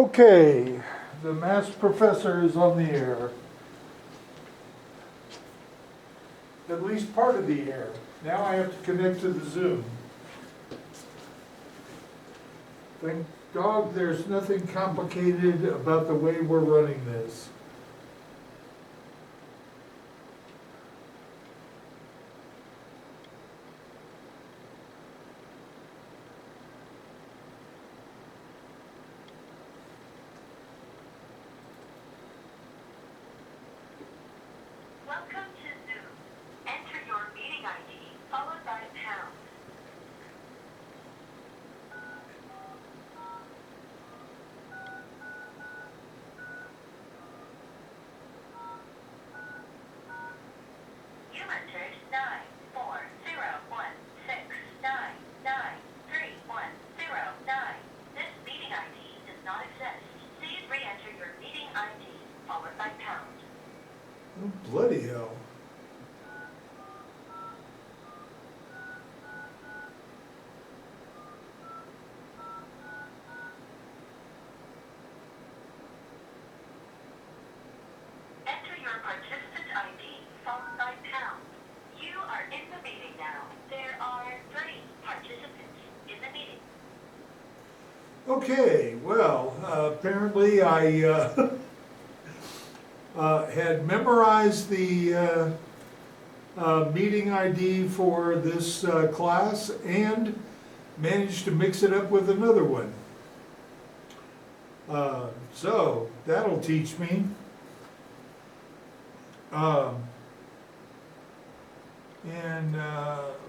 Okay, the maths professor is on the air. At least part of the air. Now I have to connect to the Zoom. Thank God there's nothing complicated about the way we're running this. Welcome to Zoom. Enter your meeting ID followed by pound. You entered 94016993109. This meeting ID does not exist. Please re-enter your meeting ID followed by pound. Oh, bloody hell. Enter your participant ID followed by pound. You are in the meeting now. There are 3 participants in the meeting. Okay, well, apparently I had memorized the meeting ID for this class and managed to mix it up with another one. So that'll teach me.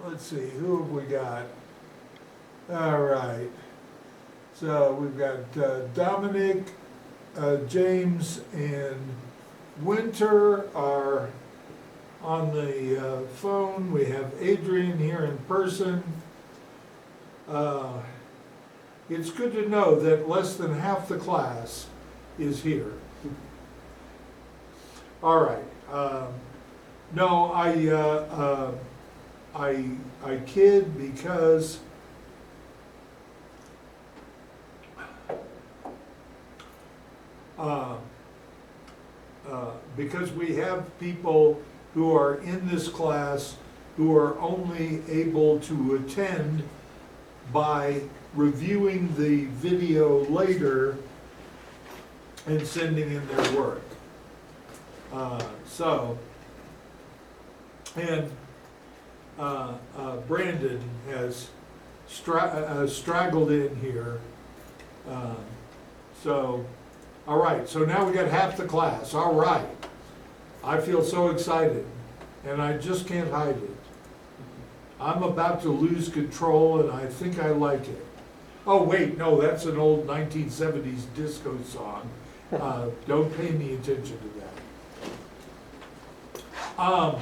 Let's see, who have we got? All right. So we've got Dominic, James, and Winter are on the phone. We have Adrian here in person. It's good to know that less than half the class is here. All right. No, I kid because we have people who are in this class who are only able to attend by reviewing the video later and sending in their work. Brandon has straggled in here. All right, so now we got half the class. All right. I feel so excited, and I just can't hide it. I'm about to lose control, and I think I like it. Oh, wait, no, that's an old 1970s disco song. Don't pay any attention to that.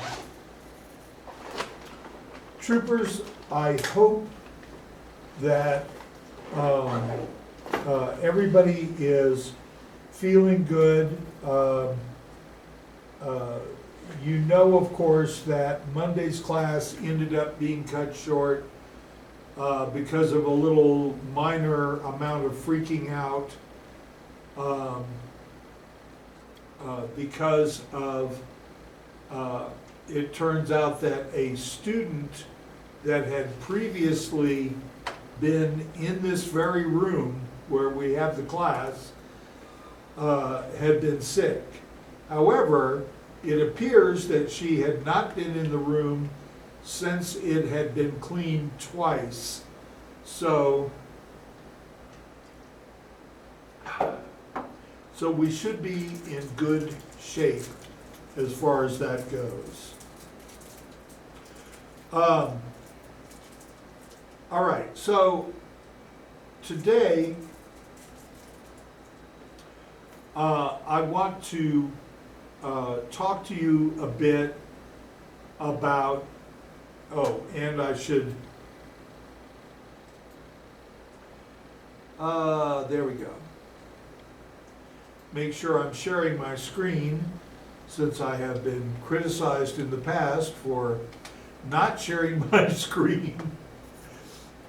Troopers, I hope that everybody is feeling good. You know, of course, that Monday's class ended up being cut short because of a little minor amount of freaking out because of it turns out that a student that had previously been in this very room where we have the class had been sick. However, it appears that she had not been in the room since it had been cleaned twice. So we should be in good shape as far as that goes. All right, so today I want to talk to you a bit about, and I should, there we go. Make sure I'm sharing my screen, since I have been criticized in the past for not sharing my screen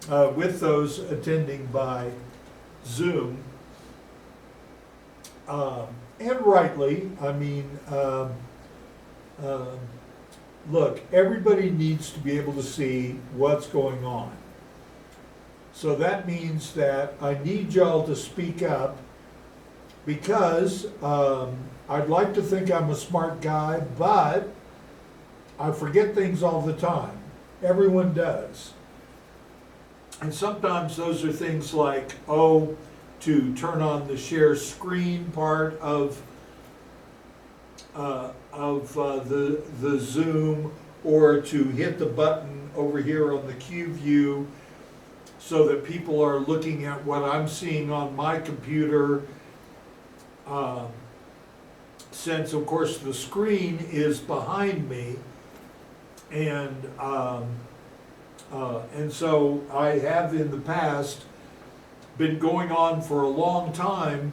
with those attending by Zoom. and rightly, I mean, um, look, everybody needs to be able to see what's going on. So that means that I need y'all to speak up because I'd like to think I'm a smart guy, but I forget things all the time. Everyone does. And sometimes those are things like, oh, to turn on the share screen part of the Zoom, or to hit the button over here on the Q view so that people are looking at what I'm seeing on my computer. Since of course the screen is behind me, and so I have in the past been going on for a long time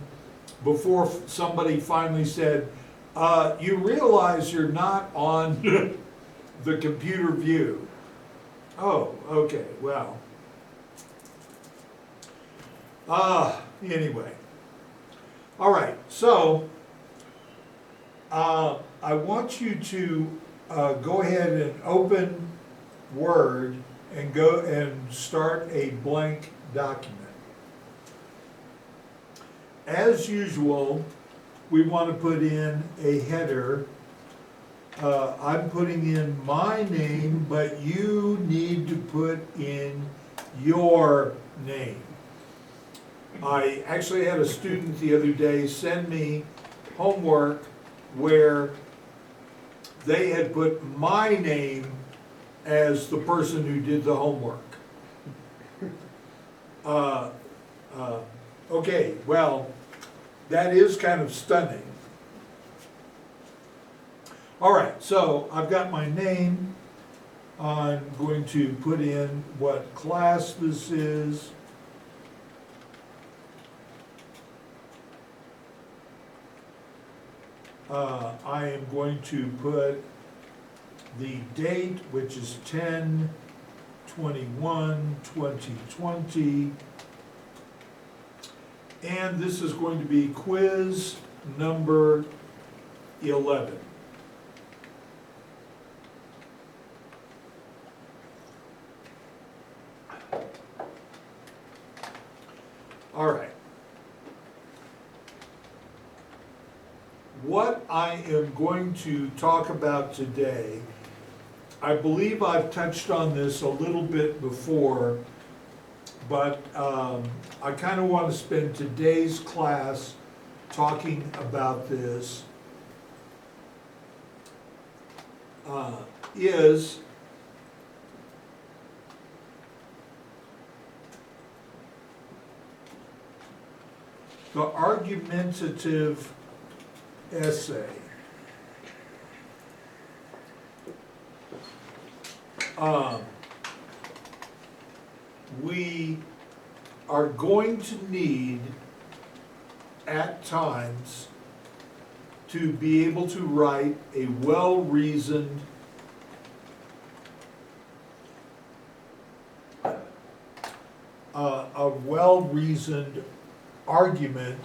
before somebody finally said, you realize you're not on the computer view. Oh, okay, well. Anyway. All right, so I want you to go ahead and open Word and go and start a blank document. As usual, we want to put in a header. I'm putting in my name, but you need to put in your name. I actually had a student the other day send me homework where they had put my name as the person who did the homework. Okay, well, that is kind of stunning. All right, so I've got my name. I'm going to put in what class this is. I am going to put the date, which is 10/21/2020. And this is going to be quiz number 11. All right. What I am going to talk about today, I believe I've touched on this a little bit before, but I kind of want to spend today's class talking about this, is the argumentative essay. We are going to need, at times, to be able to write a well-reasoned argument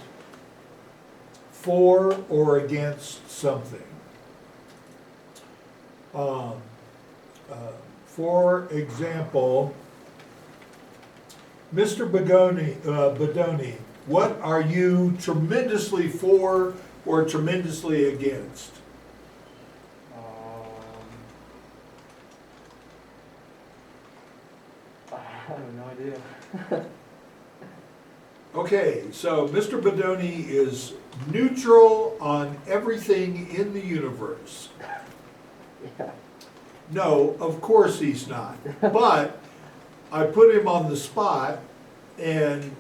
for or against something. For example, Mr. Bodoni, what are you tremendously for or tremendously against? I have no idea. Okay, so Mr. Bodoni is neutral on everything in the universe. Yeah. No, of course he's not. But I put him on the spot, and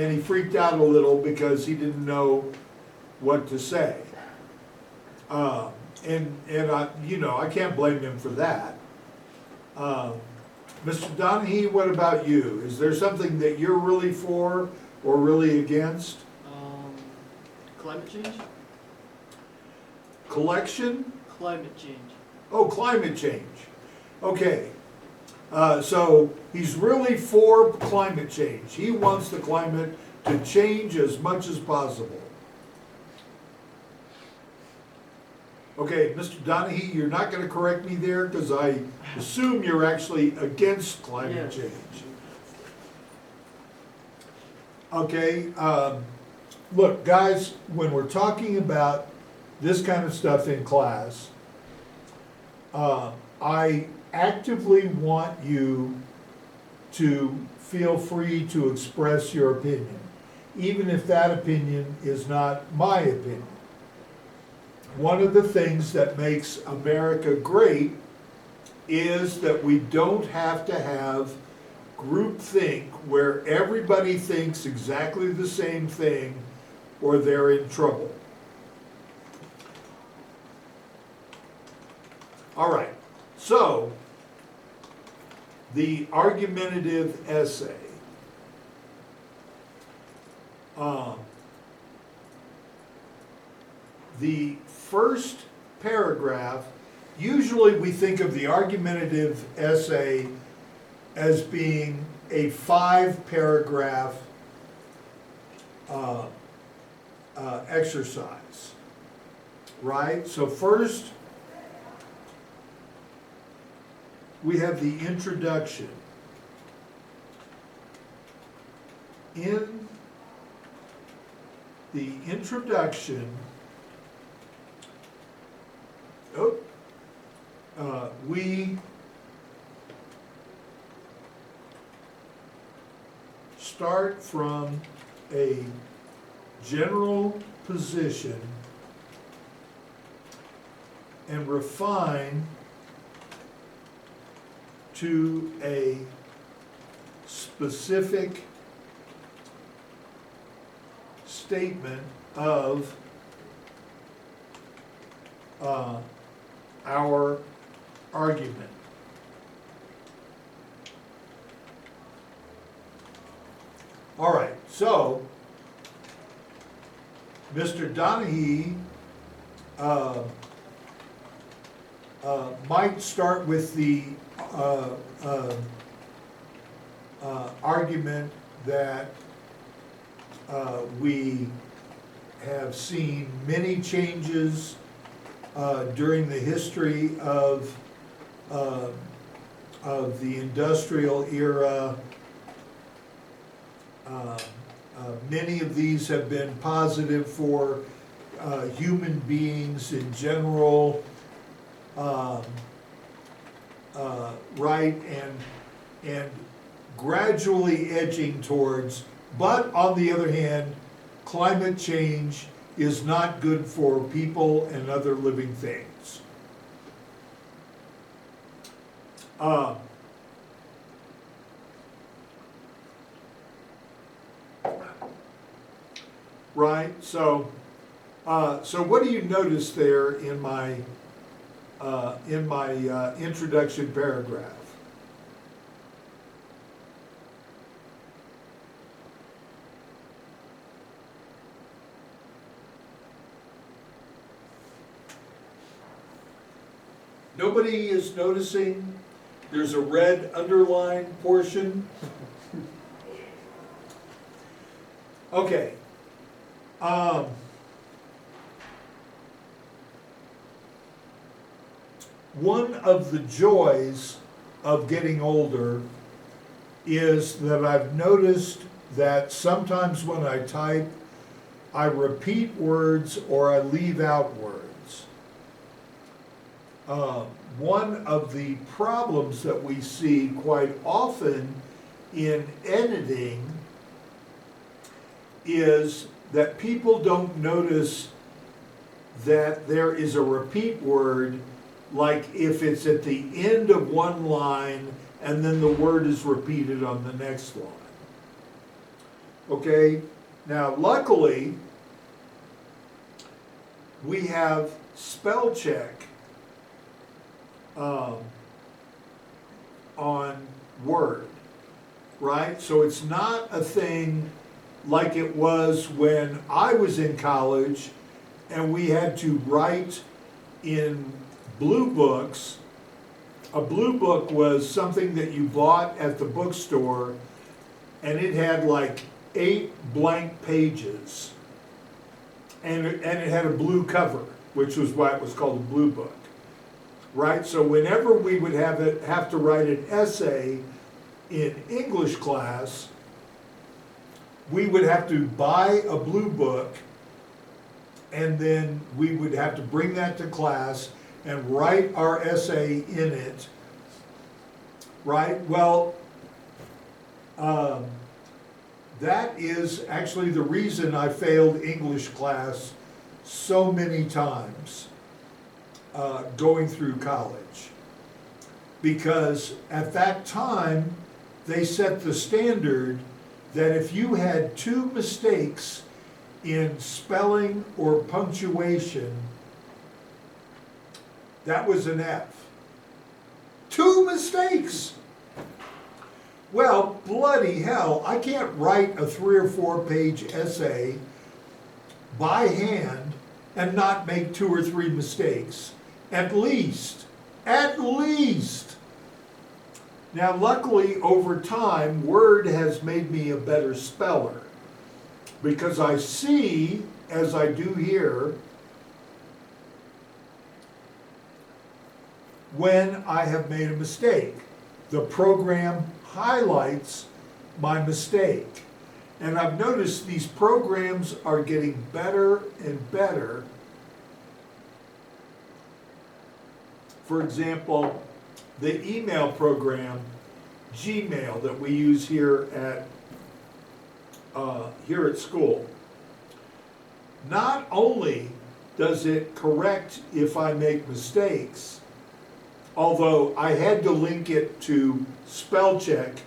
he freaked out a little because he didn't know what to say. And I can't blame him for that. Mr. Donahue, what about you? Is there something that you're really for or really against? Climate change? Collection? Climate change. Oh, climate change. Okay. So he's really for climate change. He wants the climate to change as much as possible. Okay, Mr. Donahue, you're not gonna correct me there, because I assume you're actually against climate Yes. change. Okay, look, guys, when we're talking about this kind of stuff in class, I actively want you to feel free to express your opinion, even if that opinion is not my opinion. One of the things that makes America great is that we don't have to have groupthink where everybody thinks exactly the same thing or they're in trouble. All right, so the argumentative essay. The first paragraph, usually we think of the argumentative essay as being a 5-paragraph exercise, right? So first, we have the introduction. In the introduction, we start from a general position and refine to a specific statement of our argument. All right, so Mr. Donahue might start with the argument that we have seen many changes during the history of the industrial era. Many of these have been positive for human beings in general, right, and gradually edging towards, but on the other hand, climate change is not good for people and other living things. Right, so what do you notice there in my introduction paragraph? Nobody is noticing there's a red underlined portion? Okay. One of the joys of getting older is that I've noticed that sometimes when I type, I repeat words or I leave out words. One of the problems that we see quite often in editing is that people don't notice that there is a repeat word, like if it's at the end of one line and then the word is repeated on the next line. Okay, now luckily, we have spell check on Word, right? So it's not a thing like it was when I was in college and we had to write in blue books. A blue book was something that you bought at the bookstore, and it had like 8 blank pages. And it had a blue cover, which was why it was called a blue book. Right? So whenever we would have to write an essay in English class, we would have to buy a blue book, and then we would have to bring that to class and write our essay in it. Right? Well, that is actually the reason I failed English class so many times going through college. Because at that time, they set the standard that if you had 2 mistakes in spelling or punctuation, that was an F. 2 mistakes! Well, bloody hell, I can't write a 3 or 4 page essay by hand and not make 2 or 3 mistakes. At least. Now, luckily, over time, Word has made me a better speller, because I see, as I do here, when I have made a mistake. The program highlights my mistake. And I've noticed these programs are getting better and better. For example, the email program, Gmail, that we use here at school. Not only does it correct if I make mistakes, although I had to link it to spell check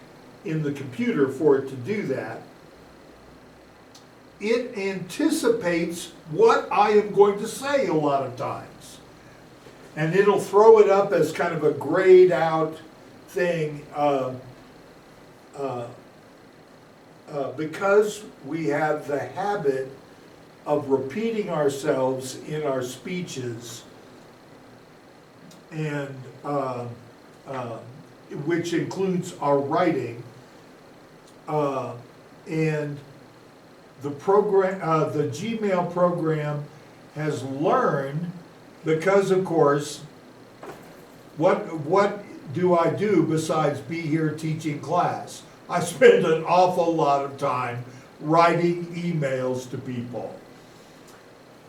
in the computer for it to do that, it anticipates what I am going to say a lot of times. And it'll throw it up as kind of a grayed out thing because we have the habit of repeating ourselves in our speeches, and which includes our writing, and the program, the Gmail program has learned, because of course, what do I do besides be here teaching class? I spend an awful lot of time writing emails to people,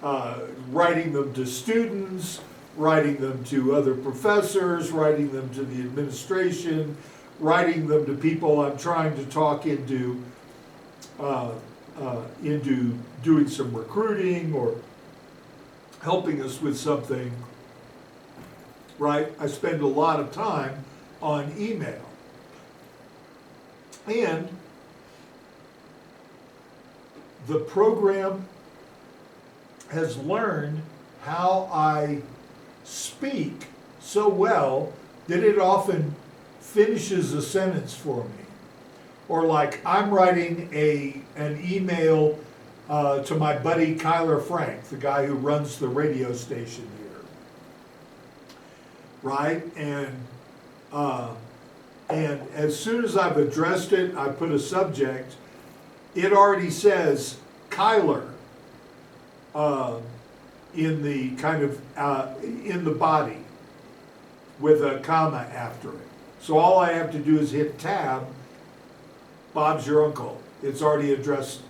writing them to students, writing them to other professors, writing them to the administration, writing them to people I'm trying to talk into doing some recruiting or helping us with something, right? I spend a lot of time on email. And the program has learned how I speak so well that it often finishes a sentence for me. Or like I'm writing an email to my buddy Kyler Frank, the guy who runs the radio station here, right? And as soon as I've addressed it, I put a subject, it already says Kyler in the kind of in the body with a comma after it. So all I have to do is hit tab. Bob's your uncle. It's already addressed,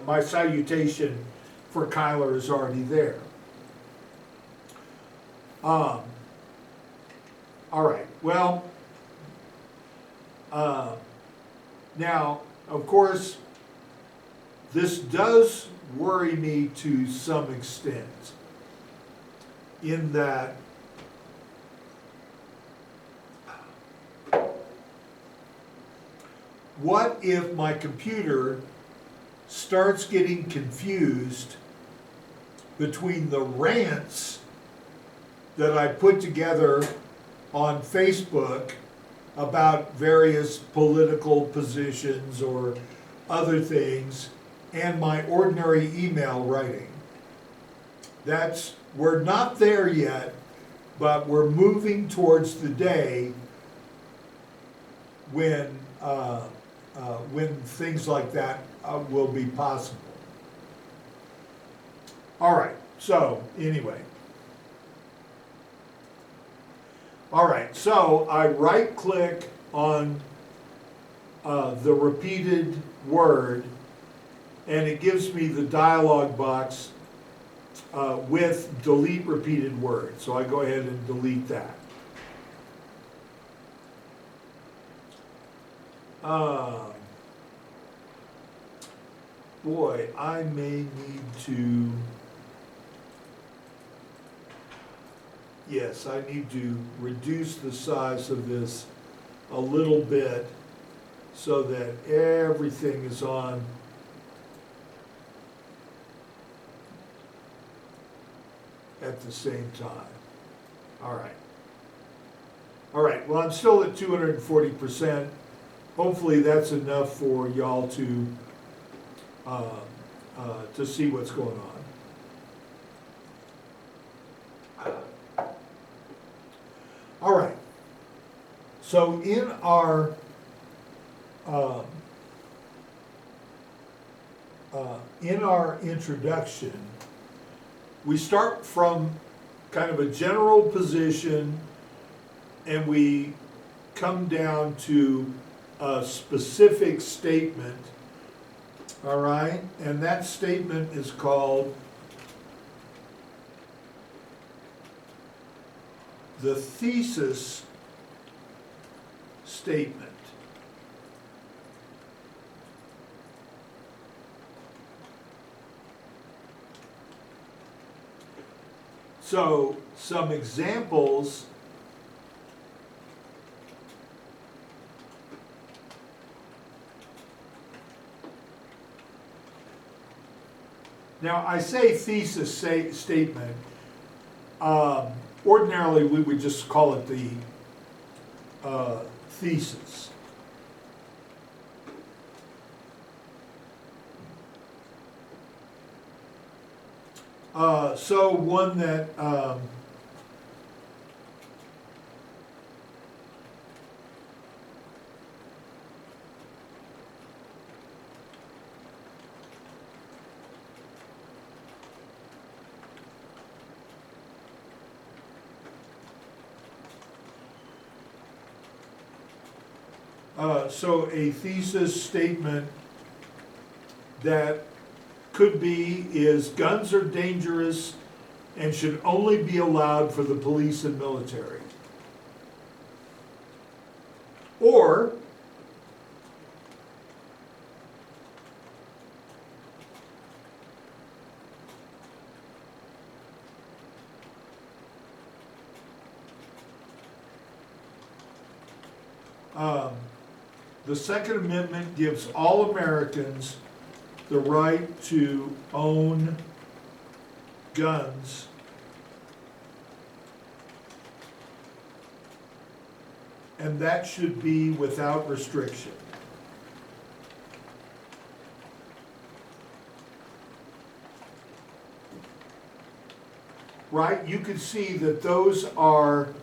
my salutation for Kyler is already there. All right, well, now, of course, this does worry me to some extent, in that what if my computer starts getting confused between the rants that I put together on Facebook about various political positions or other things and my ordinary email writing? We're not there yet, but we're moving towards the day when, when things like that will be possible. All right, so anyway. All right, so I right-click on the repeated word, and it gives me the dialog box with delete repeated word. So I go ahead and delete that. Boy, I may need to, yes, I need to reduce the size of this a little bit so that everything is on at the same time. All right. All right, well, I'm still at 240%. Hopefully that's enough for y'all to see what's going on. All right. So in our introduction, we start from kind of a general position and we come down to a specific statement, all right? And that statement is called the thesis statement. So, some examples. Now, I say thesis statement. Ordinarily, we would just call it the thesis. So one that so a thesis statement that could be is guns are dangerous and should only be allowed for the police and military. Or the Second Amendment gives all Americans the right to own guns and that should be without restriction. Right? You can see that those are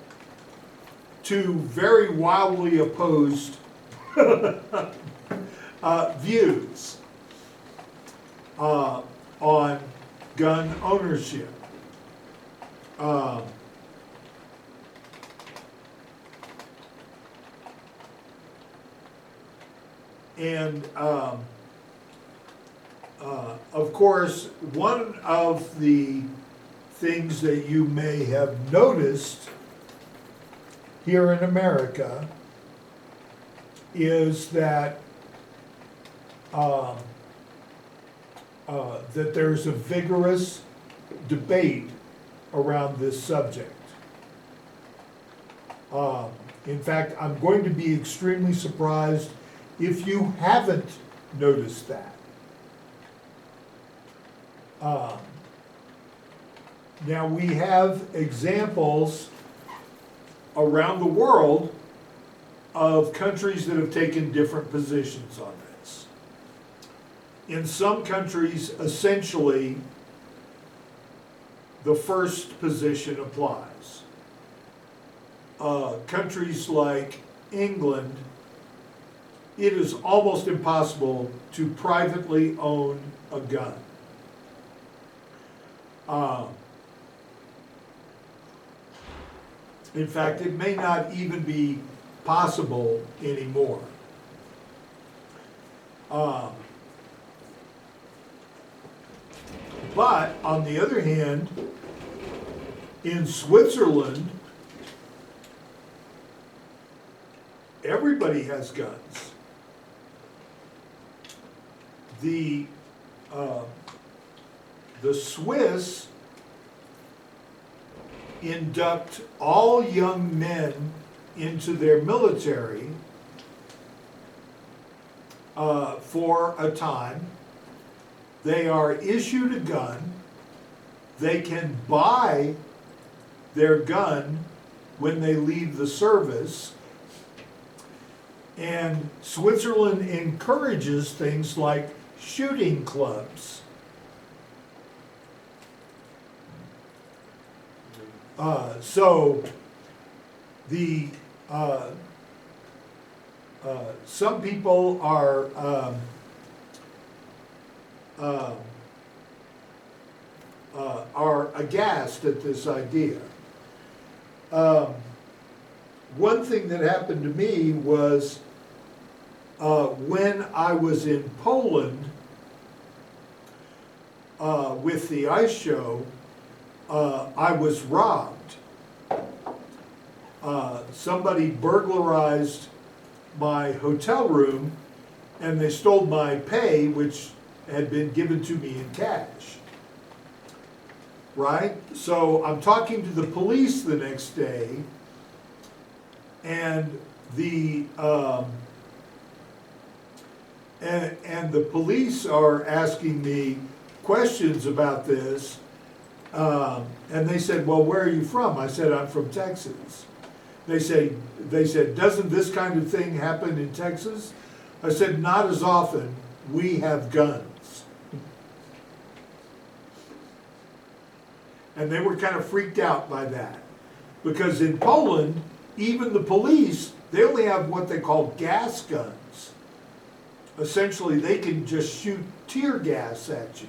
two very wildly opposed views on gun ownership. Of course, one of the things that you may have noticed here in America is that that there's a vigorous debate around this subject. In fact, I'm going to be extremely surprised if you haven't noticed that. Now we have examples around the world of countries that have taken different positions on this. In some countries, essentially, the first position applies. Countries like England it is almost impossible to privately own a gun. In fact, it may not even be possible anymore. But on the other hand, in Switzerland, everybody has guns. The Swiss induct all young men into their military for a time. They are issued a gun. They can buy their gun when they leave the service. And Switzerland encourages things like shooting clubs. So the some people are aghast at this idea. One thing that happened to me was when I was in Poland with the ice show, I was robbed. Somebody burglarized my hotel room and they stole my pay, which had been given to me in cash. Right? So I'm talking to the police the next day, and the police are asking me questions about this, and they said, "Well, where are you from?" I said, "I'm from Texas." They said, "Doesn't this kind of thing happen in Texas?" I said, "Not as often. We have guns." And they were kind of freaked out by that. Because in Poland, even the police, they only have what they call gas guns. Essentially, they can just shoot tear gas at you.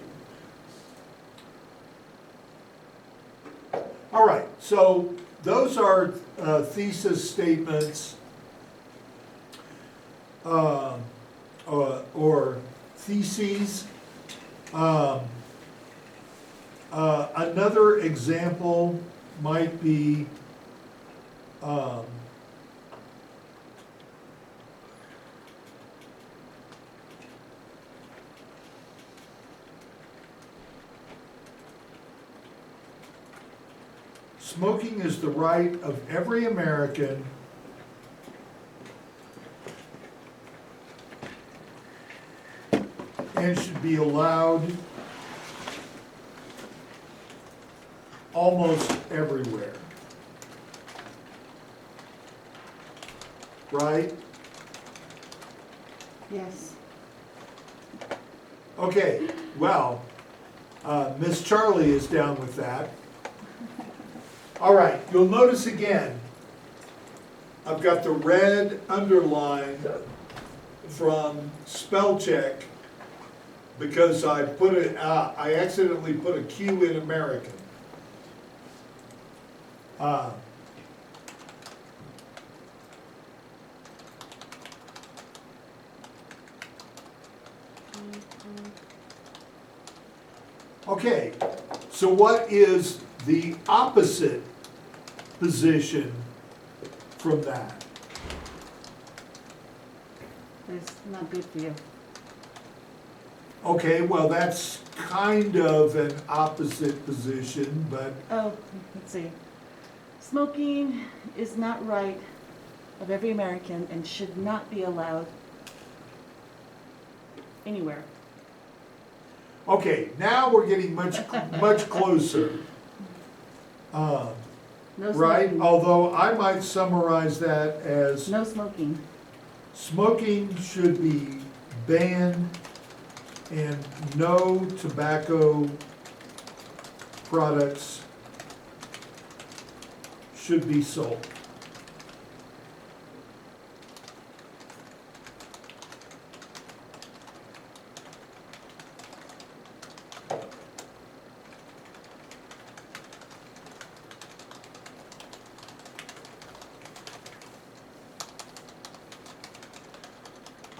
All right, so those are thesis statements or theses. Another example might be smoking is the right of every American and should be allowed almost everywhere. Right? Yes. Okay, well, Miss Charlie is down with that. All right, you'll notice again, I've got the red underline from spell check because I I accidentally put a Q in American. Okay, so what is the opposite position from that? It's not good for you. Okay, well, that's kind of an opposite position, but Oh, let's see. Smoking is not right of every American and should not be allowed anywhere. okay, now we're getting much closer. No Right? smoking. Although I might summarize that as No smoking. smoking should be banned and no tobacco products should be sold.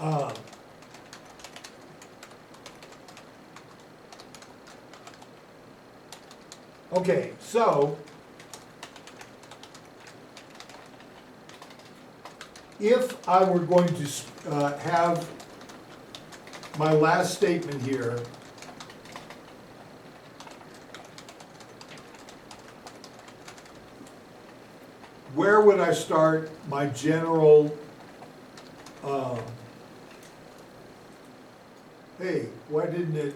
Uh, Okay, so if I were going to have my last statement here, where would I start my general, hey, why didn't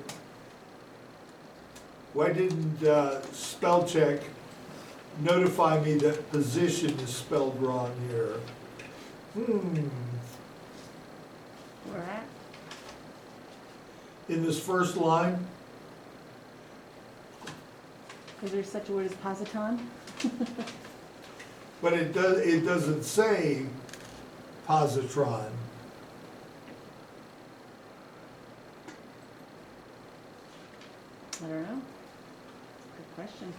spell check notify me that position is spelled wrong here? Where at? In this first line, Is there such a word as positron? but it doesn't say positron. I don't know. Good question.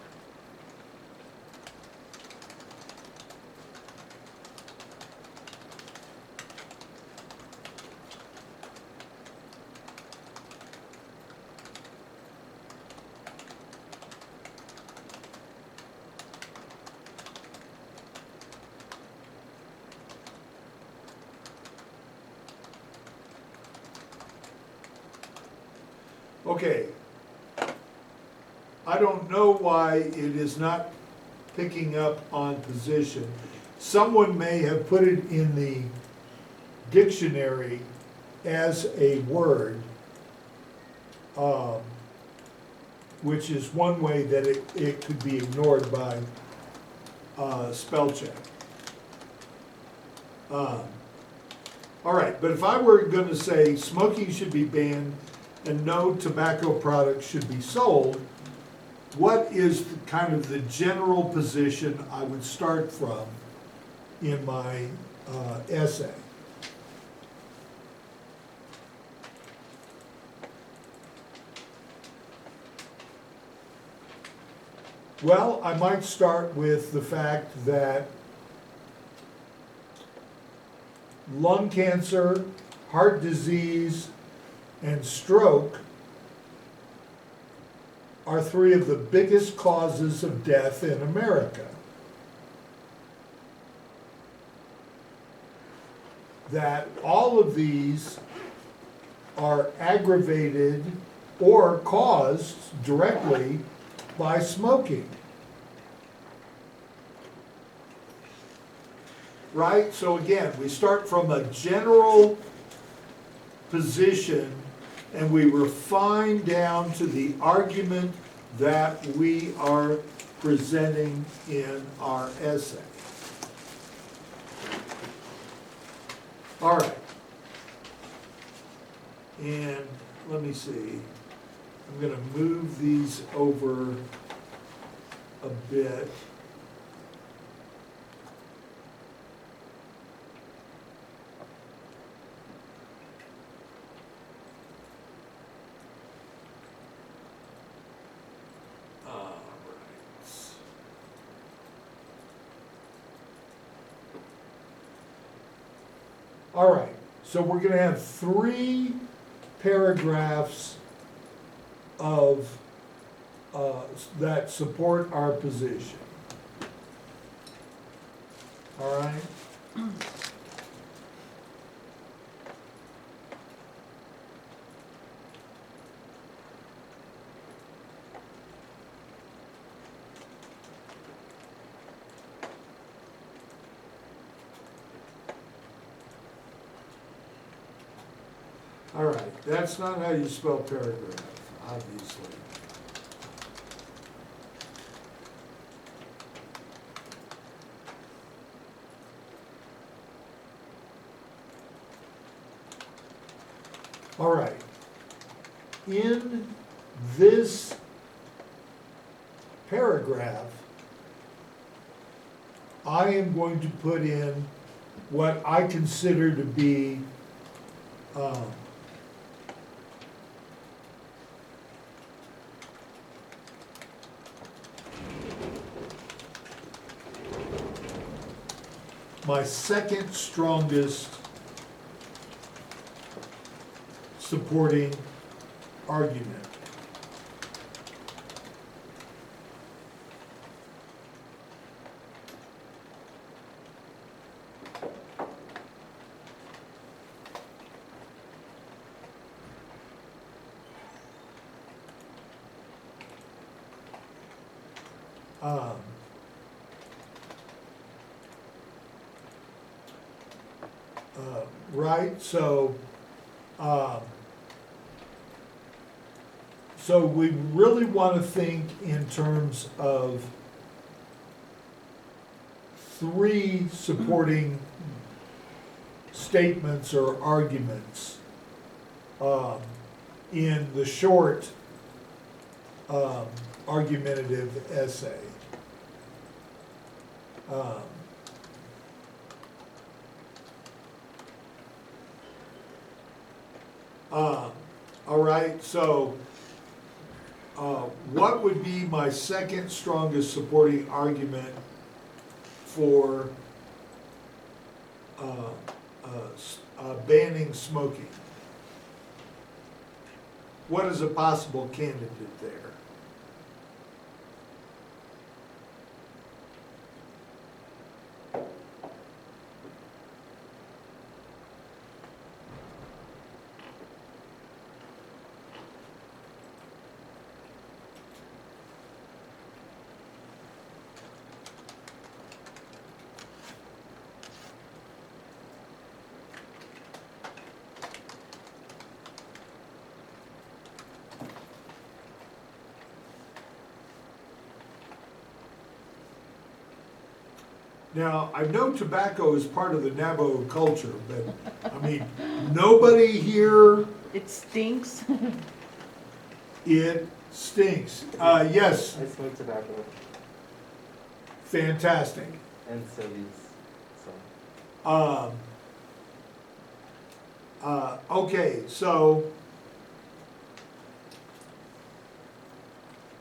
Okay. I don't know why it is not picking up on position. Someone may have put it in the dictionary as a word, which is one way that it could be ignored by spell check. All right, but if I were going to say smoking should be banned and no tobacco products should be sold, what is kind of the general position I would start from in my essay? Well, I might start with the fact that lung cancer, heart disease, and stroke are three of the biggest causes of death in America. That all of these are aggravated or caused directly by smoking. Right? So again, we start from a general position and we refine down to the argument that we are presenting in our essay. All right. And let me see. I'm going to move these over a bit. All right, so we're going to have 3 paragraphs of that support our position. All right? All right, that's not how you spell paragraph, obviously. All right, in this paragraph, I am going to put in what I consider to be my second strongest supporting argument. Um, Right, so we really want to think in terms of three supporting statements or arguments in the short argumentative essay. All right, so what would be my second strongest supporting argument for banning smoking? What is a possible candidate there? Now, I know tobacco is part of the Navajo culture, but, I mean, nobody here, It stinks. it stinks. Yes, I smoke tobacco fantastic. and cities, so. Okay, so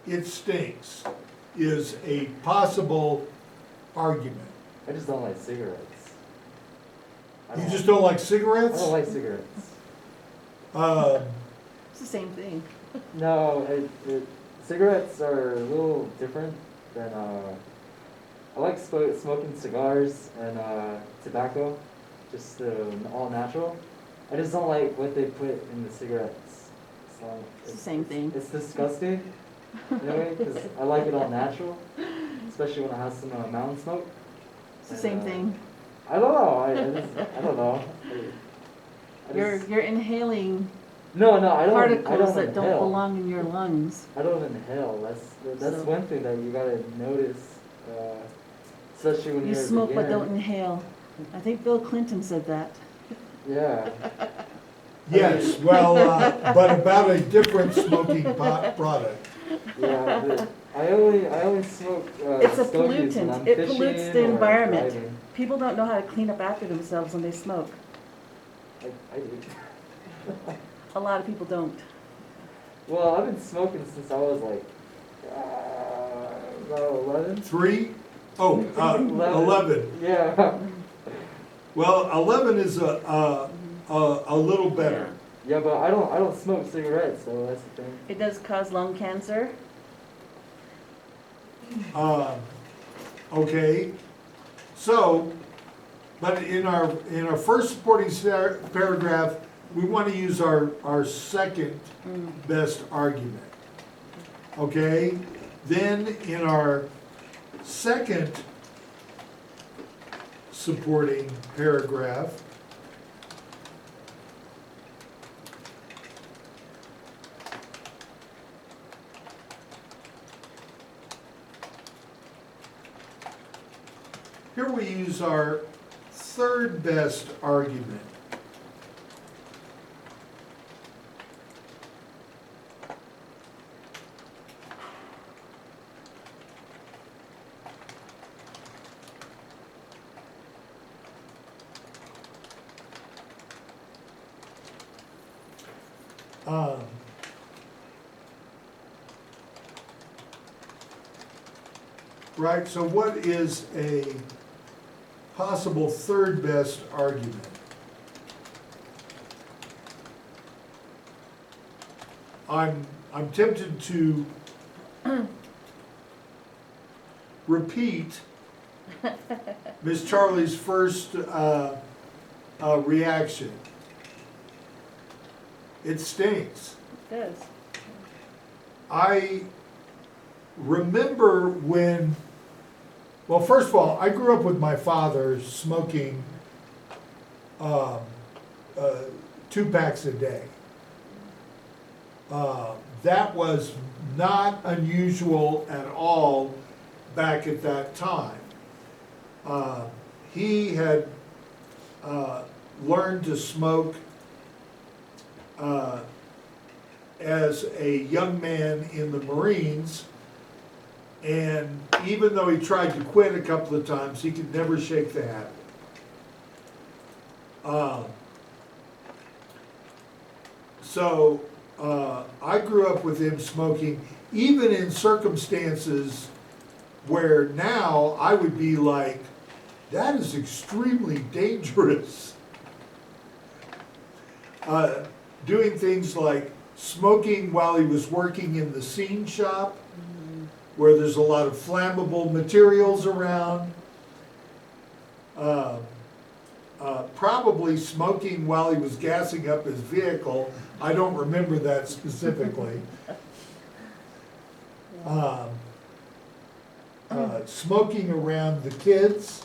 it stinks is a possible argument. I just don't like cigarettes. You just don't like I cigarettes? don't like cigarettes. It's the same thing. No, cigarettes are a little different than, I like smoking cigars and, tobacco, just, all natural. I just don't like what they put in the cigarettes. So It's the same thing. It's disgusting, in a way, because I like it all natural, especially when it has some, mountain smoke. It's the same thing. I don't know, I don't know. You're inhaling No, I don't particles that don't inhale. belong in your lungs. I don't inhale. That's So- one thing that you gotta notice, especially when You you're a smoke but beginner. don't inhale. I think Bill Clinton said that. Yeah. Yes, well, but about a different smoking pot product. Yeah. I only smoke. It's a stogies when pollutant. I'm It fishing pollutes the or environment. driving. People don't know how to clean up after themselves when they smoke. I do. A lot of people don't. Well, I've been smoking since I was like about 11. 3? Oh, 11. Yeah. Well, 11 is a little better. Yeah, but I don't smoke cigarettes, so that's the thing. It does cause lung cancer. Okay, so, but in our first supporting paragraph, we want to use our second best argument. Okay, then in our second supporting paragraph, here we use our third best argument. Right, so what is a possible third best argument? I'm tempted to repeat Miss Charlie's first reaction. It stinks. It does. I remember when, well, first of all, I grew up with my father smoking 2 packs a day. That was not unusual at all back at that time. He had learned to smoke as a young man in the Marines, and even though he tried to quit a couple of times, he could never shake the habit. So I grew up with him smoking, even in circumstances where now I would be like, that is extremely dangerous. Doing things like smoking while he was working in the scene shop, where there's a lot of flammable materials around. Probably smoking while he was gassing up his vehicle. I don't remember that specifically. Smoking around the kids.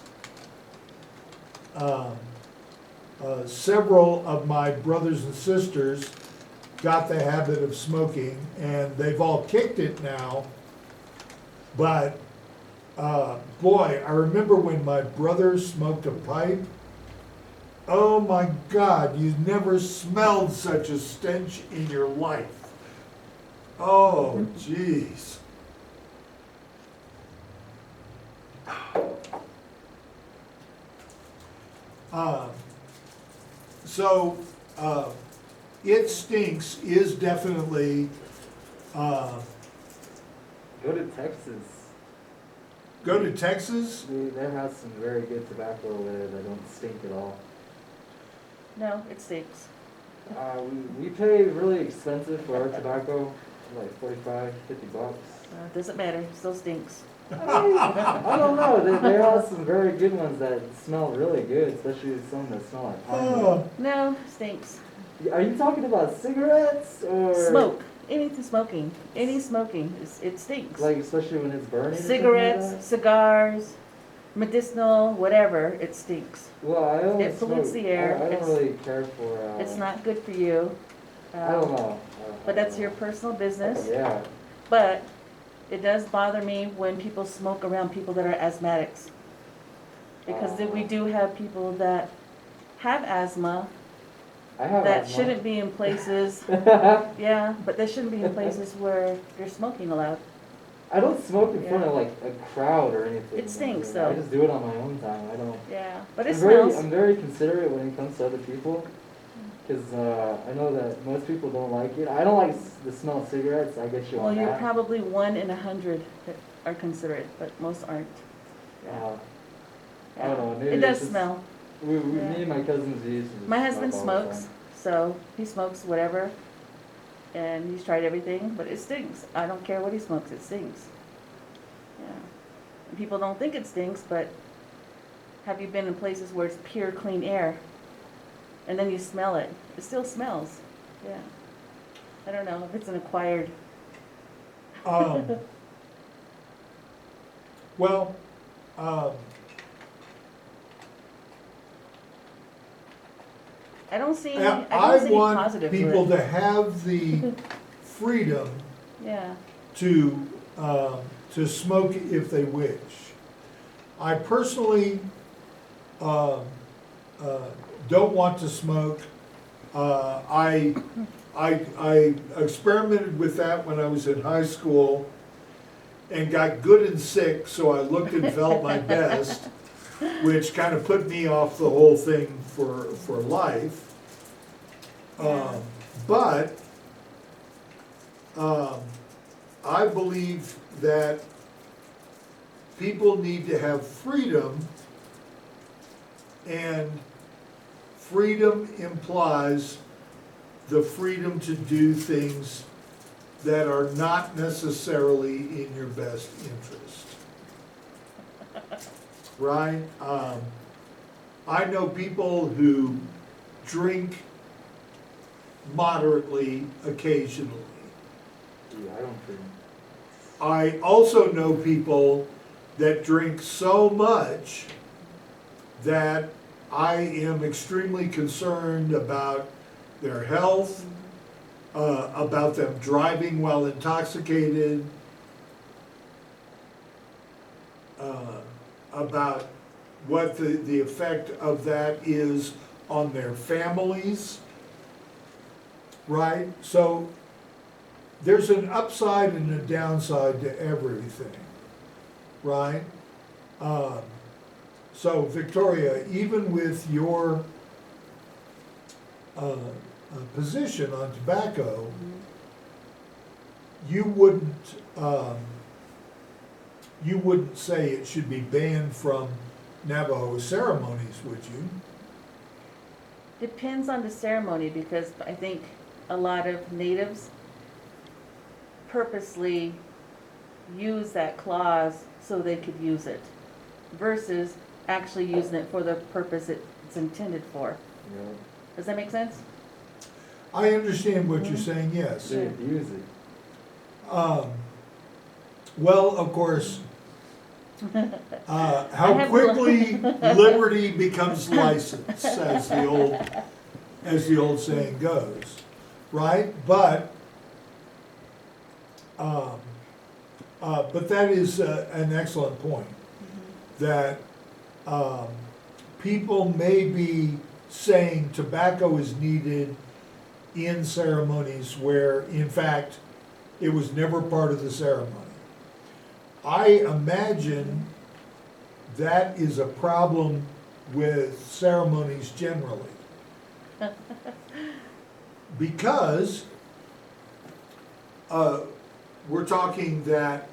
Several of my brothers and sisters got the habit of smoking, and they've all kicked it now. But boy, I remember when my brother smoked a pipe. Oh my God, you've never smelled such a stench in your life. Oh, jeez. So, it stinks is definitely, Go to Texas. go to Texas. They have some very good tobacco there that don't stink at all. No, it stinks. We pay really expensive for our tobacco, like $45, $50. Doesn't matter, it still stinks. I don't know. They have some very good ones that smell really good, especially some that smell like pine. Oh, No, stinks. Are you talking about cigarettes or Smoke, anything smoking, any smoking, it stinks. like especially when it's burning? or something like Cigarettes, that? cigars, medicinal, whatever, it stinks. Well, I only it pollutes smoke. the air. I don't It's- really care for. It's not good for you. I don't know. But that's your personal business. Yeah. But it does bother me when people smoke around people that are asthmatics. Because then we do have people that have asthma I have that asthma. shouldn't be in places, yeah, but they shouldn't be in places where you're smoking allowed. I don't smoke in front Yeah. of like a crowd or anything. It stinks, I though. just do it on my own time. I don't. Yeah, but it I'm smells. very considerate when it comes to other people, because I know that most people don't like it. I don't like the smell of cigarettes. I get you Well, on you're that. probably 1 in 100 that are considerate, but most aren't. Uh, I don't know. Maybe It it's does just- smell. Me Yeah. and my cousins used to. My husband smoke all the smokes, time. so he smokes whatever, and he's tried everything, but it stinks. I don't care what he smokes, it stinks. Yeah. And people don't think it stinks, but have you been in places where it's pure, clean air? And then you smell it. It still smells. Yeah. I don't know if it's an acquired. well, I don't see. I I don't see any want positive people to it. to have the freedom Yeah. to smoke if they wish. I personally don't want to smoke. I experimented with that when I was in high school and got good and sick, so I looked and felt my best, which kind of put me off the whole thing for life. But I believe that people need to have freedom, and freedom implies the freedom to do things that are not necessarily in your best interest. Right? I know people who drink moderately occasionally. Yeah, I don't drink. I also know people that drink so much that I am extremely concerned about their health, about them driving while intoxicated, about what the effect of that is on their families, right? So there's an upside and a downside to everything, right? So Victoria, even with your position on tobacco, you wouldn't say it should be banned from Navajo ceremonies, would you? Depends on the ceremony, because I think a lot of natives purposely use that clause so they could use it, versus actually using it for the purpose it's intended for. You know, Does that make sense? I understand what you're saying, yes. they abuse it. Well, of course, I how have quickly liberty becomes license, as the old saying goes, right? But that is an excellent point, that people may be saying tobacco is needed in ceremonies where, in fact, it was never part of the ceremony. I imagine that is a problem with ceremonies generally. Because we're talking that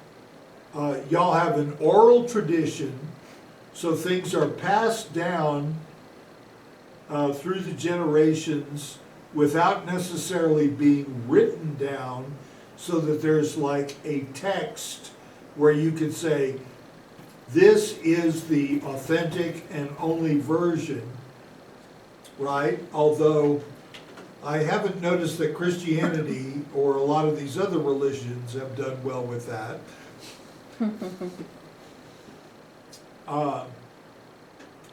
y'all have an oral tradition, so things are passed down through the generations without necessarily being written down, so that there's like a text where you could say, this is the authentic and only version, right? Although I haven't noticed that Christianity or a lot of these other religions have done well with that.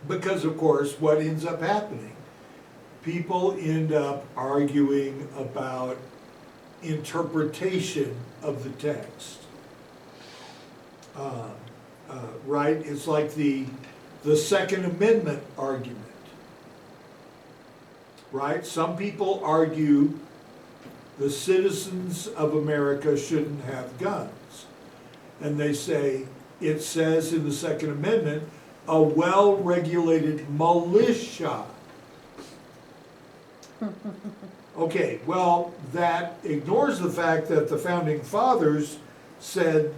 Because of course, what ends up happening? People end up arguing about interpretation of the text. Right? It's like the Second Amendment argument. Right? Some people argue the citizens of America shouldn't have guns. And they say, it says in the Second Amendment, a well-regulated militia. Okay, well, that ignores the fact that the Founding Fathers said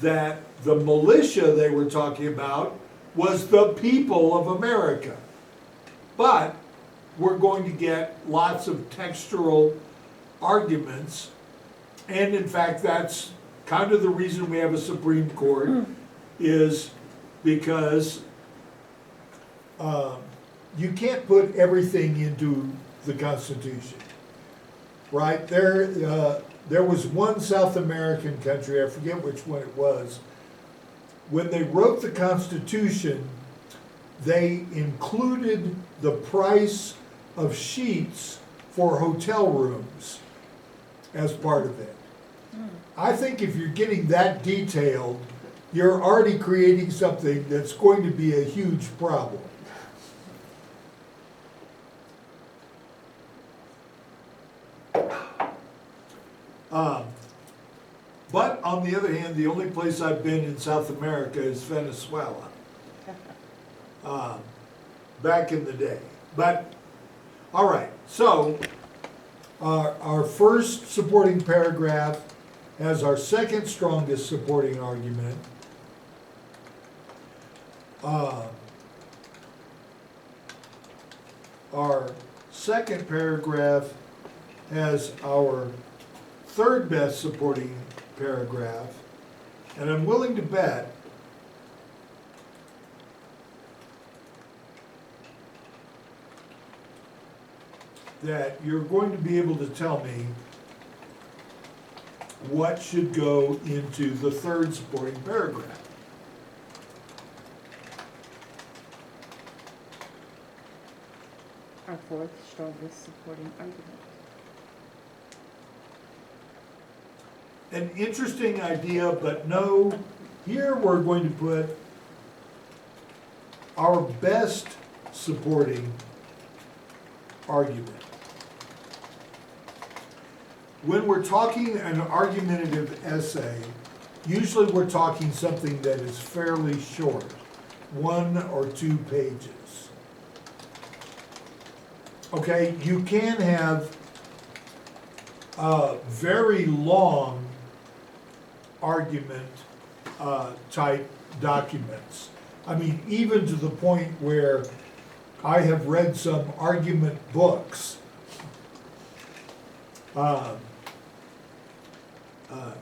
that the militia they were talking about was the people of America. But we're going to get lots of textual arguments, and in fact, that's kind of the reason we have a Supreme Court, is because you can't put everything into the Constitution, right? There was one South American country, I forget which one it was, when they wrote the Constitution, they included the price of sheets for hotel rooms as part of it. I think if you're getting that detailed, you're already creating something that's going to be a huge problem. But on the other hand, the only place I've been in South America is Venezuela, back in the day. But, all right, so our first supporting paragraph has our second strongest supporting argument. Our second paragraph has our third best supporting paragraph, and I'm willing to bet that you're going to be able to tell me what should go into the third supporting paragraph. Our fourth strongest supporting argument. An interesting idea, but no, here we're going to put our best supporting argument. When we're talking an argumentative essay, usually we're talking something that is fairly short, 1 or 2 pages. Okay, you can have very long argument type documents. I mean, even to the point where I have read some argument books.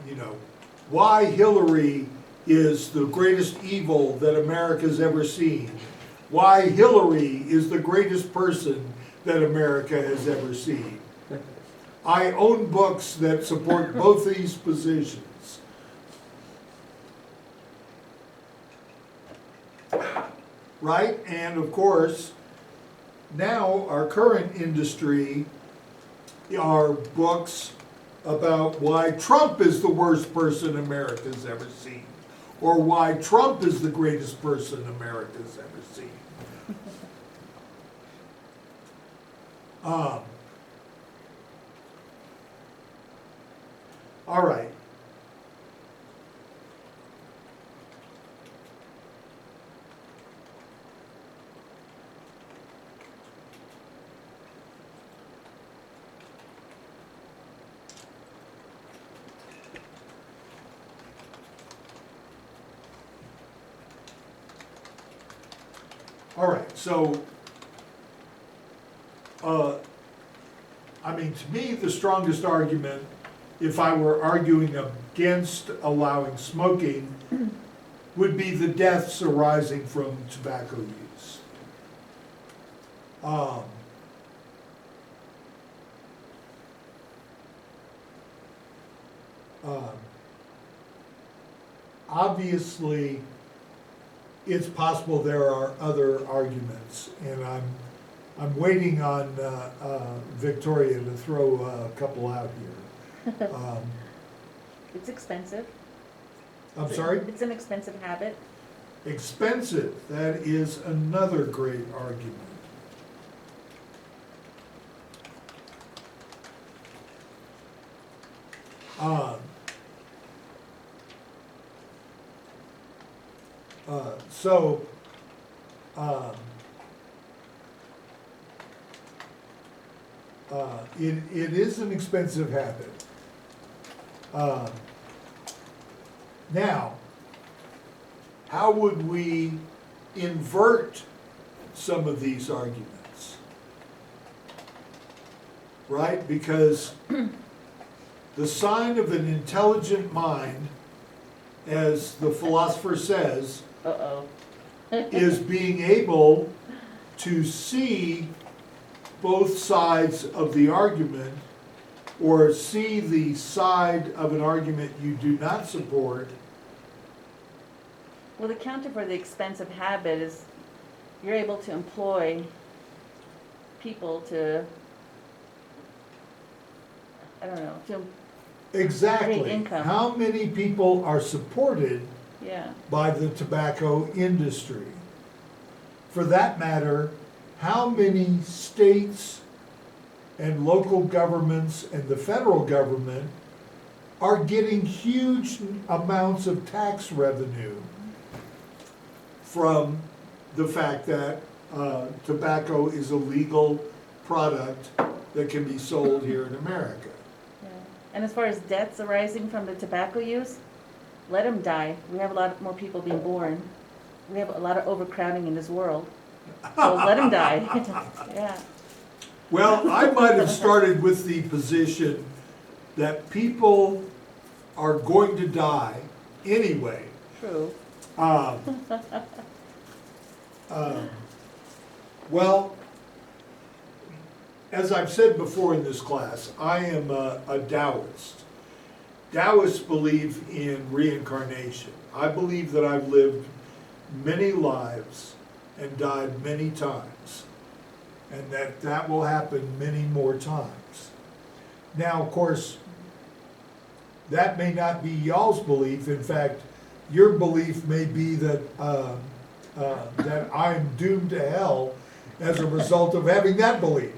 You know, why Hillary is the greatest evil that America's ever seen. Why Hillary is the greatest person that America has ever seen. I own books that support both these positions. Right? And of course, now our current industry are books about why Trump is the worst person America's ever seen, or why Trump is the greatest person America's ever seen. All right. All right, so, I mean, to me, the strongest argument, if I were arguing against allowing smoking, would be the deaths arising from tobacco use. Obviously, it's possible there are other arguments, and I'm waiting on Victoria to throw a couple out here. It's expensive. I'm sorry? It's an expensive habit. Expensive, that is another great argument. It is an expensive habit. Now, how would we invert some of these arguments? Right? Because the sign of an intelligent mind, as the philosopher says, Uh-oh. is being able to see both sides of the argument, or see the side of an argument you do not support. Well, the counter for the expensive habit is you're able to employ people to, I don't know, to, Exactly. Great income. How many people are supported yeah. by the tobacco industry? For that matter, how many states and local governments and the federal government are getting huge amounts of tax revenue from the fact that tobacco is a legal product that can be sold here in America? Yeah. And as far as deaths arising from the tobacco use, let them die. We have a lot more people being born. We have a lot of overcrowding in this world. So let them die. Yeah. Well, I might have started with the position that people are going to die anyway. True. Um, well, as I've said before in this class, I am a Taoist. Taoists believe in reincarnation. I believe that I've lived many lives and died many times, and that will happen many more times. Now, of course, that may not be y'all's belief. In fact, your belief may be that that I'm doomed to hell as a result of having that belief.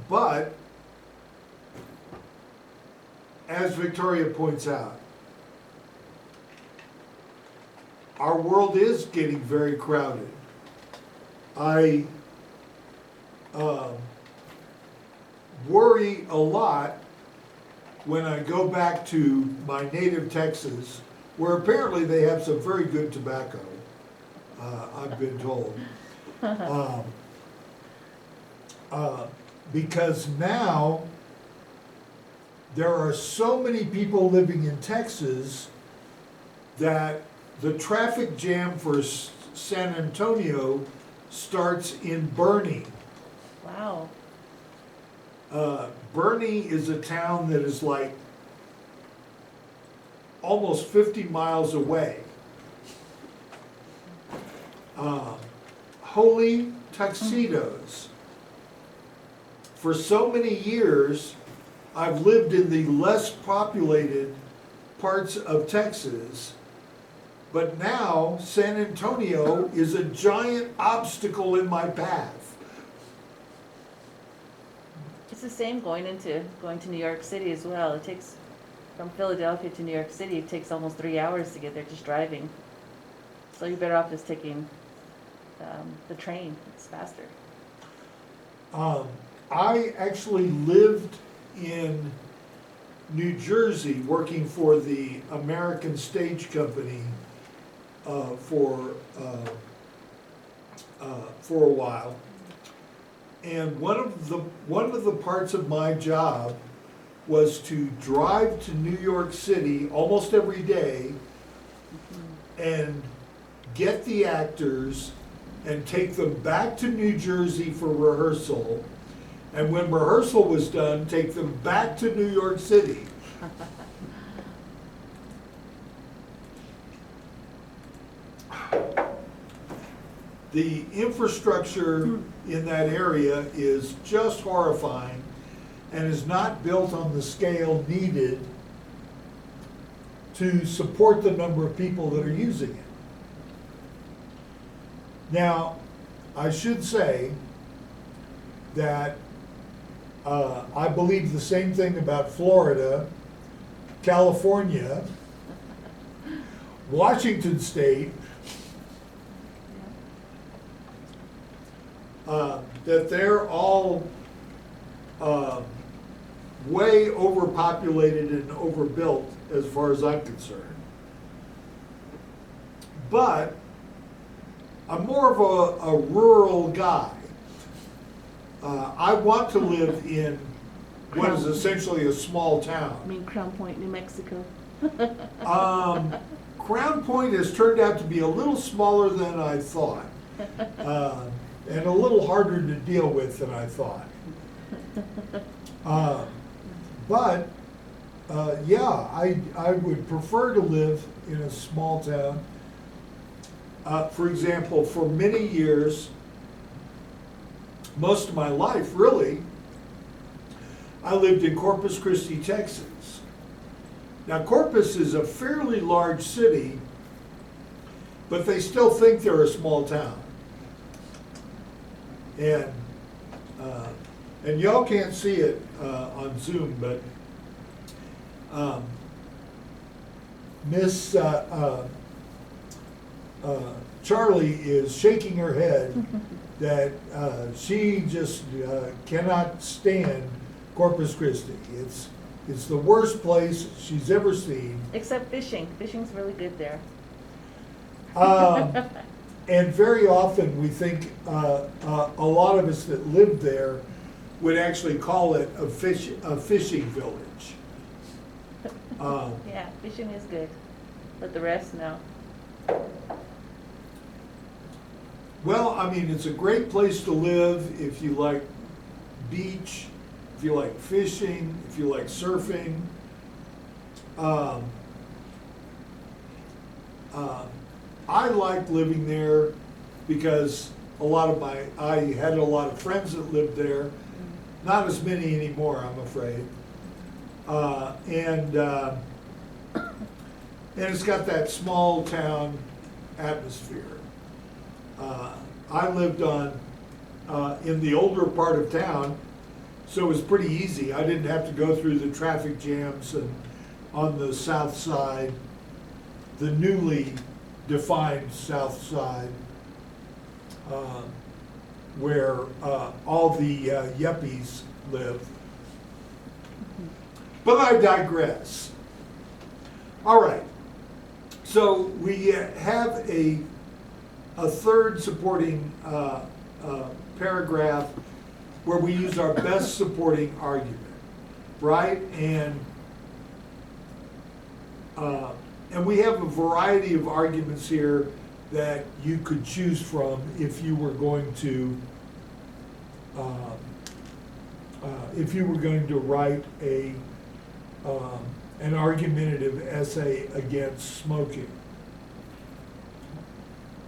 But, as Victoria points out, our world is getting very crowded. I worry a lot when I go back to my native Texas, where apparently they have some very good tobacco, I've been told. Because now there are so many people living in Texas that the traffic jam for San Antonio starts in Bernie. Wow. Bernie is a town that is like almost 50 miles away. Holy tuxedos. For so many years, I've lived in the less populated parts of Texas, but now San Antonio is a giant obstacle in my path. It's the same going to New York City as well. It takes, from Philadelphia to New York City, it takes almost 3 hours to get there just driving. So you're better off just taking the train. It's faster. I actually lived in New Jersey working for the American Stage Company for a while. And one of the parts of my job was to drive to New York City almost every day and get the actors and take them back to New Jersey for rehearsal. And when rehearsal was done, take them back to New York City. The infrastructure in that area is just horrifying and is not built on the scale needed to support the number of people that are using it. Now, I should say that I believe the same thing about Florida, California, Washington State, that they're all way overpopulated and overbuilt as far as I'm concerned. But I'm more of a rural guy. I want to live in what is essentially a small I town. mean, Crown Point, New Mexico. Crown Point has turned out to be a little smaller than I thought, and a little harder to deal with than I thought. But yeah, I would prefer to live in a small town. For example, for many years, most of my life really, I lived in Corpus Christi, Texas. Now Corpus is a fairly large city, but they still think they're a small town. And y'all can't see it on Zoom, but Miss Charlie is shaking her head that she just cannot stand Corpus Christi. It's the worst place she's ever seen. Except fishing. Fishing's really good there. And very often, we think, a lot of us that lived there would actually call it a fishing village. Yeah, fishing is good, but the rest, no. Well, I mean, it's a great place to live if you like beach, if you like fishing, if you like surfing. I like living there because I had a lot of friends that lived there, not as many anymore, I'm afraid. And it's got that small town atmosphere. I lived in the older part of town, so it was pretty easy. I didn't have to go through the traffic jams and on the south side, the newly defined south side, where all the yuppies live. But I digress. All right, so we have a third supporting paragraph where we use our best supporting argument, right? And we have a variety of arguments here that you could choose from if you were going to write an argumentative essay against smoking,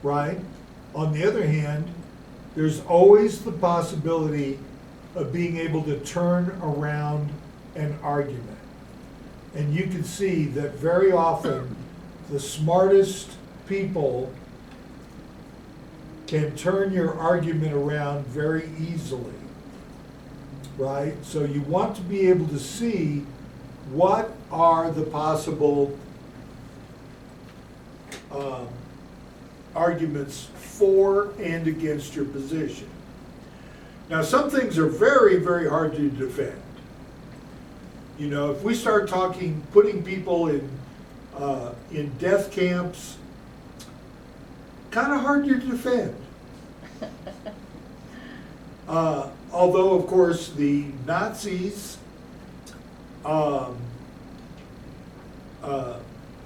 right? On the other hand, there's always the possibility of being able to turn around an argument. And you can see that very often the smartest people can turn your argument around very easily, right? So you want to be able to see what are the possible arguments for and against your position. Now, some things are very, very hard to defend. You know, if we start putting people in death camps, kind of hard to defend. Although, of course, the Nazis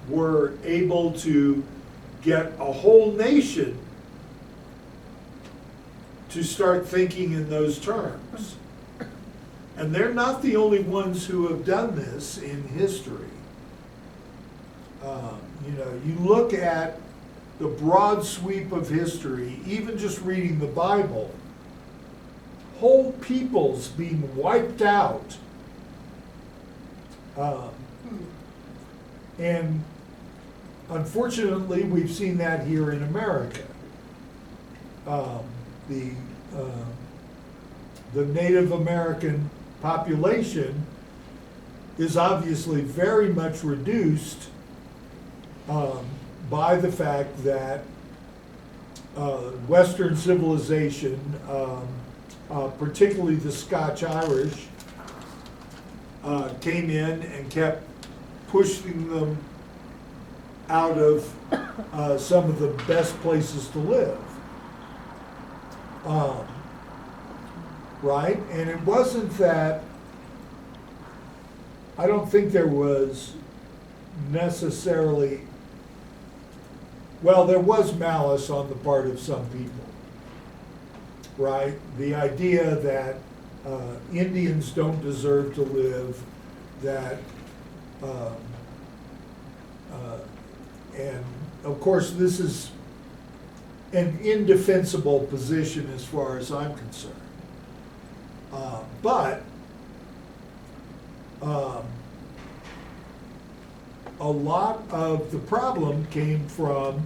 were able to get a whole nation to start thinking in those terms. And they're not the only ones who have done this in history. You know, you look at the broad sweep of history, even just reading the Bible, whole peoples being wiped out. And unfortunately, we've seen that here in America. The Native American population is obviously very much reduced by the fact that Western civilization, particularly the Scotch-Irish, came in and kept pushing them out of some of the best places to live. Right? And it wasn't that, I don't think there was necessarily, well, there was malice on the part of some people, right? The idea that Indians don't deserve to live, that, and of course this is an indefensible position as far as I'm concerned. But a lot of the problem came from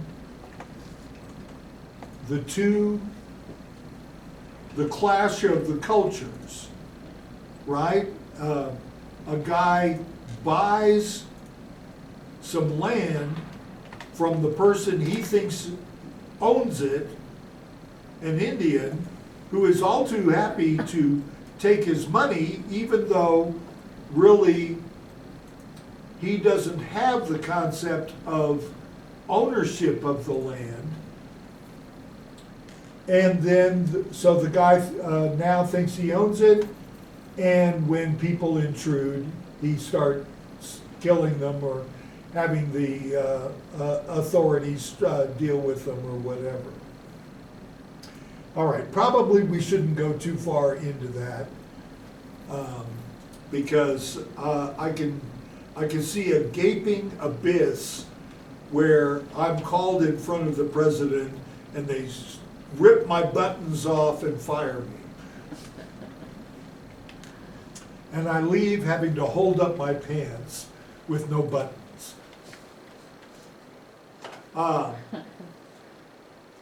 the clash of the cultures, right? A guy buys some land from the person he thinks owns it, an Indian, who is all too happy to take his money, even though really he doesn't have the concept of ownership of the land. And then, so the guy now thinks he owns it, and when people intrude, he starts killing them or having the authorities deal with them or whatever. All right, probably we shouldn't go too far into that, because I can see a gaping abyss where I'm called in front of the president and they rip my buttons off and fire me. And I leave having to hold up my pants with no buttons.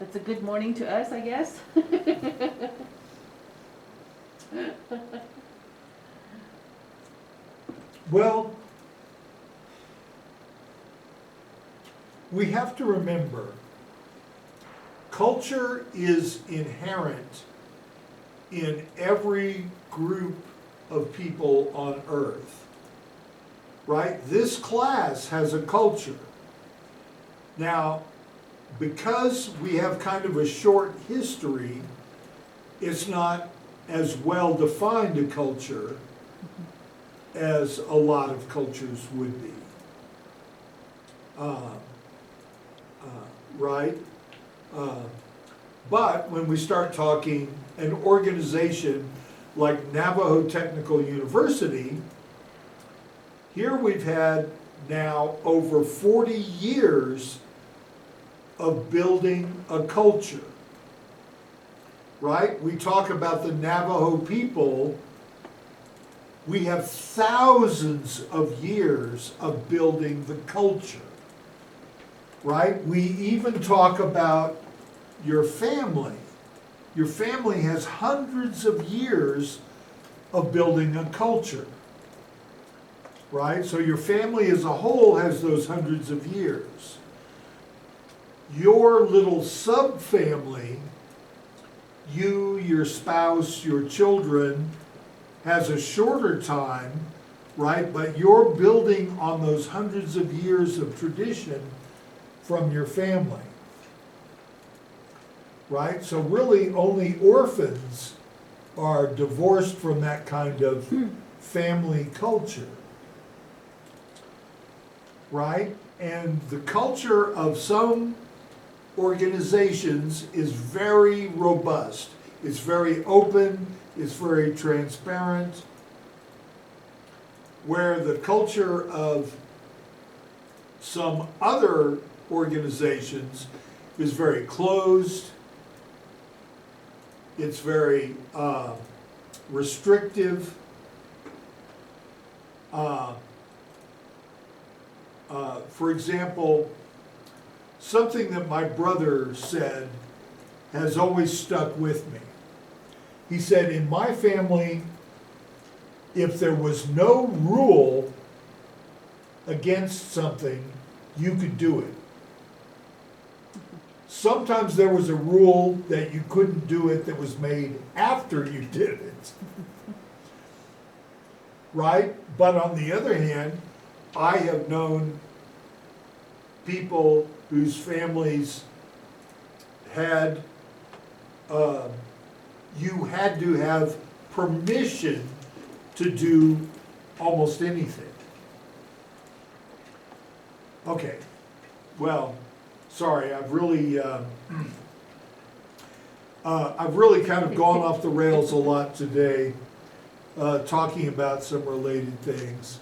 It's a good morning to us, I guess. Well, we have to remember, culture is inherent in every group of people on earth, right? This class has a culture. Now, because we have kind of a short history, it's not as well defined a culture as a lot of cultures would be. Right? But when we start talking an organization like Navajo Technical University, here we've had now over 40 years of building a culture, right? We talk about the Navajo people. We have thousands of years of building the culture, right? We even talk about your family. Your family has hundreds of years of building a culture, right? So your family as a whole has those hundreds of years. Your little sub-family, you, your spouse, your children, has a shorter time, right? But you're building on those hundreds of years of tradition from your family, right? So really only orphans are divorced from that kind of family culture, right? And the culture of some organizations is very robust. It's very open, it's very transparent, where the culture of some other organizations is very closed, it's very restrictive. For example, something that my brother said has always stuck with me. He said, in my family, if there was no rule against something, you could do it. Sometimes there was a rule that you couldn't do it that was made after you did it. Right? But on the other hand, I have known people whose families had, you had to have permission to do almost anything. Okay, well, sorry, I've really kind of gone off the rails a lot today, talking about some related things.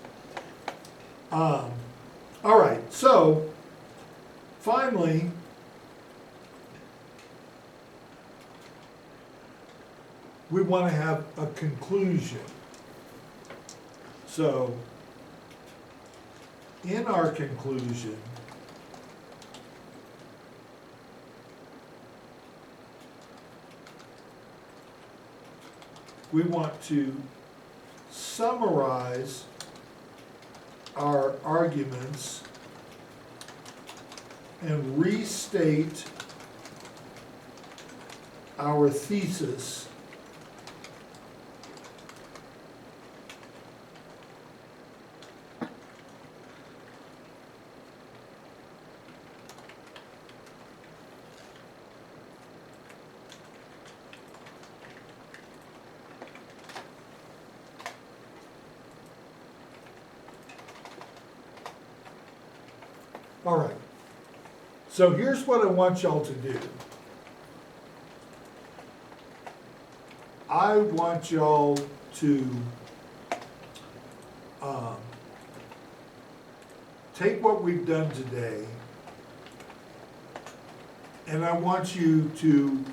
All right, so finally, we want to have a conclusion. So, in our conclusion, we want to summarize our arguments and restate our thesis All right. So here's what I want y'all to do. I want y'all to take what we've done today, and I want you to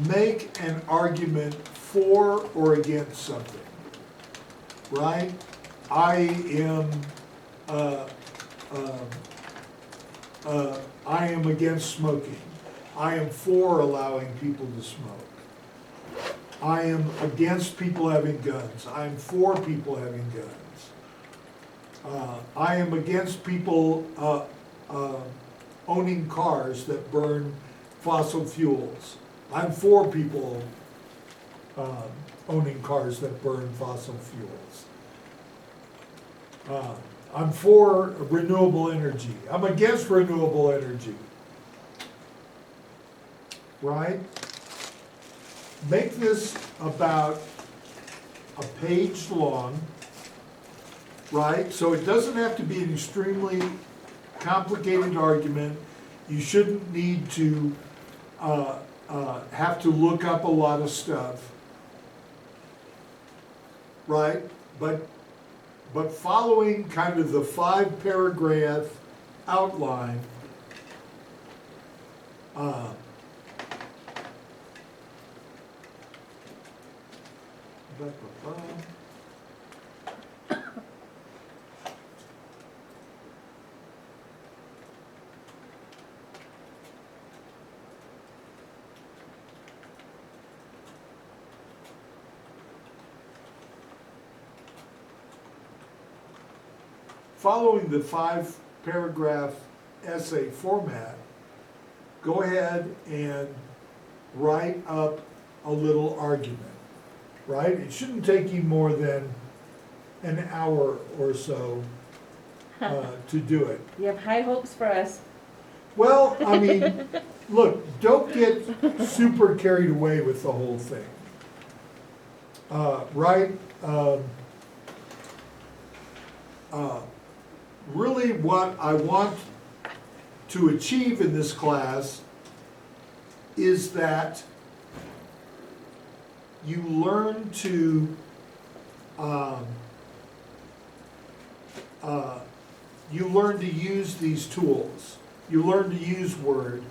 make an argument for or against something, right? I am against smoking. I am for allowing people to smoke. I am against people having guns. I am for people having guns. I am against people owning cars that burn fossil fuels. I'm for people owning cars that burn fossil fuels. I'm for renewable energy. I'm against renewable energy. Right? Make this about a page long, right? So it doesn't have to be an extremely complicated argument. You shouldn't need to have to look up a lot of stuff, right? But following kind of the 5-paragraph outline, following the 5-paragraph essay format, go ahead and write up a little argument, right? It shouldn't take you more than an hour or so to do it. You have high hopes for us. Well, I mean, look, don't get super carried away with the whole thing. Right? Really what I want to achieve in this class is that you learn to use these tools. You learn to use Word,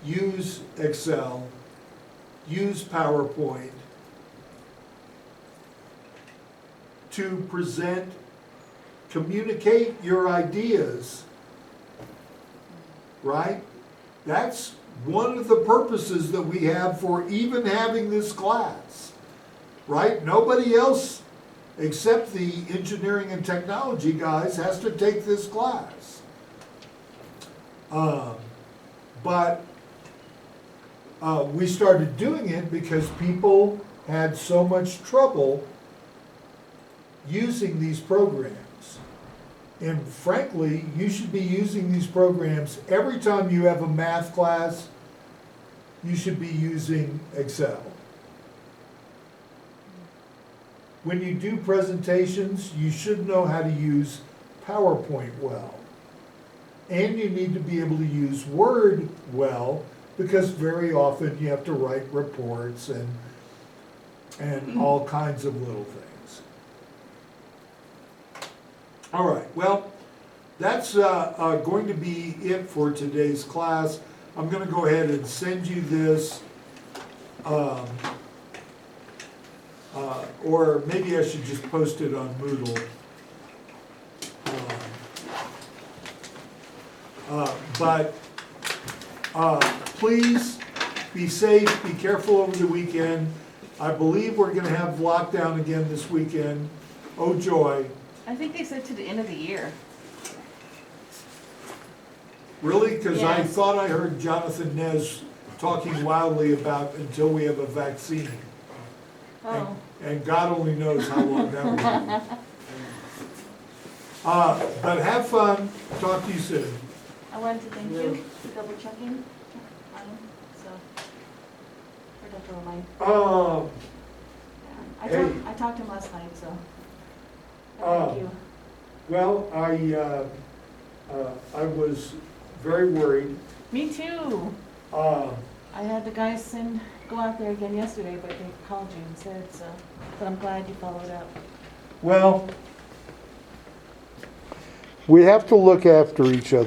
use Excel, use PowerPoint to present, communicate your ideas, right? That's one of the purposes that we have for even having this class, right? Nobody else except the engineering and technology guys has to take this class. But we started doing it because people had so much trouble using these programs. And frankly, you should be using these programs every time you have a math class. You should be using Excel. When you do presentations, you should know how to use PowerPoint well. And you need to be able to use Word well, because very often you have to write reports and all kinds of little things. All right, well, that's going to be it for today's class. I'm going to go ahead and send you this, or maybe I should just post it on Moodle. But please be safe, be careful over the weekend. I believe we're going to have lockdown again this weekend. Oh joy. I think they said to the end of the year. Really? Because I Yes. thought I heard Jonathan Nez talking wildly about until we have a vaccine. Oh. And God only knows how long that will be. But have fun. Talk to you soon. I wanted to thank you for double checking. So, forgot to remind. Yeah. Hey. I talked to him last night, so. Oh. Thank you. Well, I was very worried. Me too. Uh, I had the guys go out there again yesterday, but they called you and said so. But I'm glad you followed up. Well, we have to look after each other.